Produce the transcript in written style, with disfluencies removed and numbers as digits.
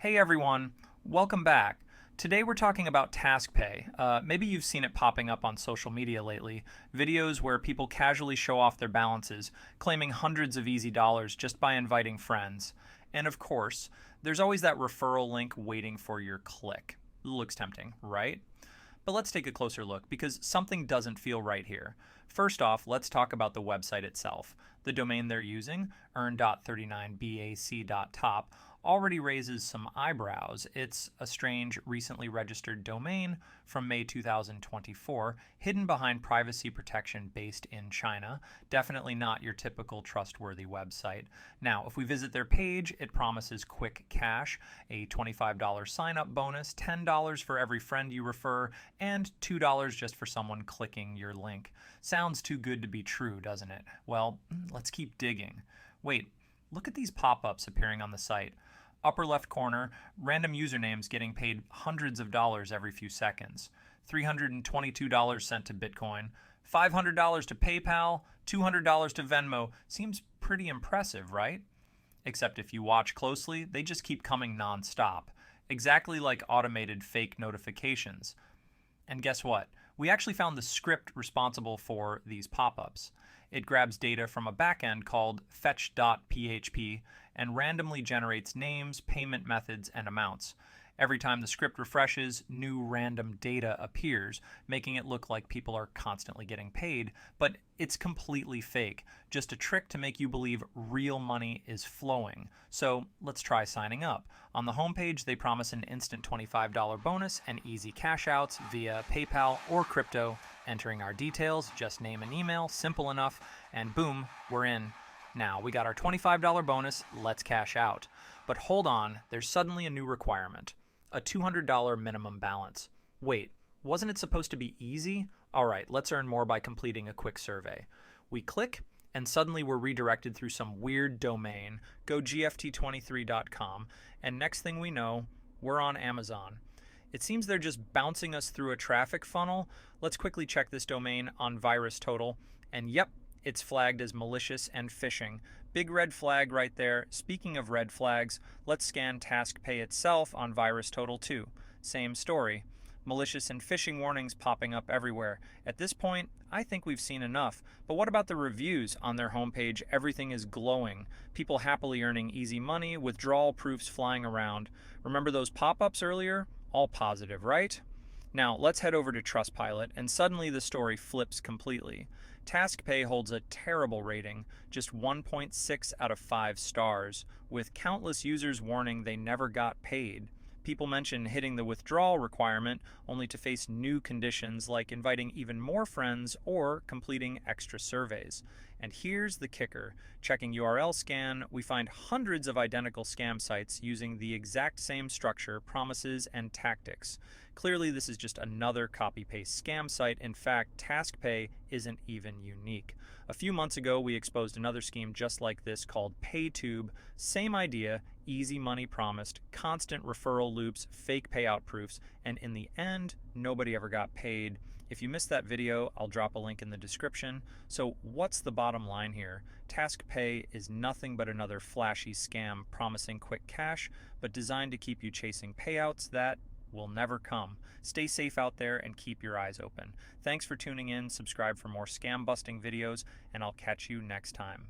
Hey everyone, welcome back. Today we're talking about TaskPay. Maybe you've seen it popping up on social media lately, videos where people casually show off their balances, claiming hundreds of easy dollars just by inviting friends. And of course, there's always that referral link waiting for your click. Looks tempting, right? But let's take a closer look because something doesn't feel right here. First off, let's talk about the website itself. The domain they're using, earn.39bac.top, already raises some eyebrows. It's a strange, recently registered domain from May 2024, hidden behind privacy protection based in China. Definitely not your typical trustworthy website. Now, if we visit their page, it promises quick cash, a $25 sign-up bonus, $10 for every friend you refer, and $2 just for someone clicking your link. Sounds too good to be true, doesn't it? Well, let's keep digging. Wait, look at these pop-ups appearing on the site. Upper left corner, random usernames getting paid hundreds of dollars every few seconds. $322 sent to Bitcoin, $500 to PayPal, $200 to Venmo. Seems pretty impressive, right? Except if you watch closely, they just keep coming non-stop. Exactly like automated fake notifications. And guess what? We actually found the script responsible for these pop-ups. It grabs data from a backend called fetch.php and randomly generates names, payment methods, and amounts. Every time the script refreshes, new random data appears, making it look like people are constantly getting paid, but it's completely fake, just a trick to make you believe real money is flowing. So let's try signing up. On the homepage, they promise an instant $25 bonus and easy cash outs via PayPal or crypto. Entering our details, just name and email, simple enough, and boom, we're in. Now, we got our $25 bonus, let's cash out. But hold on, there's suddenly a new requirement. A $200 minimum balance. Wait, wasn't it supposed to be easy? Alright, let's earn more by completing a quick survey. We click, and suddenly we're redirected through some weird domain, gogft23.com, and next thing we know, we're on Amazon. It seems they're just bouncing us through a traffic funnel. Let's quickly check this domain on VirusTotal, and yep, it's flagged as malicious and phishing. Big red flag right there. Speaking of red flags, let's scan TaskPay itself on VirusTotal too. Same story. Malicious and phishing warnings popping up everywhere. At this point, I think we've seen enough. But what about the reviews? On their homepage, everything is glowing. People happily earning easy money, withdrawal proofs flying around. Remember those pop-ups earlier? All positive, right? Now, let's head over to Trustpilot, and suddenly the story flips completely. TaskPay holds a terrible rating, just 1.6 out of 5 stars, with countless users warning they never got paid. People mention hitting the withdrawal requirement only to face new conditions like inviting even more friends or completing extra surveys. And here's the kicker. Checking URLScan, we find hundreds of identical scam sites using the exact same structure, promises, and tactics. Clearly, this is just another copy-paste scam site. In fact, TaskPay isn't even unique. A few months ago, we exposed another scheme just like this called PayTube. Same idea, easy money promised, constant referral loops, fake payout proofs, and in the end, nobody ever got paid. If you missed that video, I'll drop a link in the description. So what's the bottom line here? TaskPay is nothing but another flashy scam promising quick cash, but designed to keep you chasing payouts that will never come. Stay safe out there and keep your eyes open. Thanks for tuning in, subscribe for more scam busting videos, and I'll catch you next time.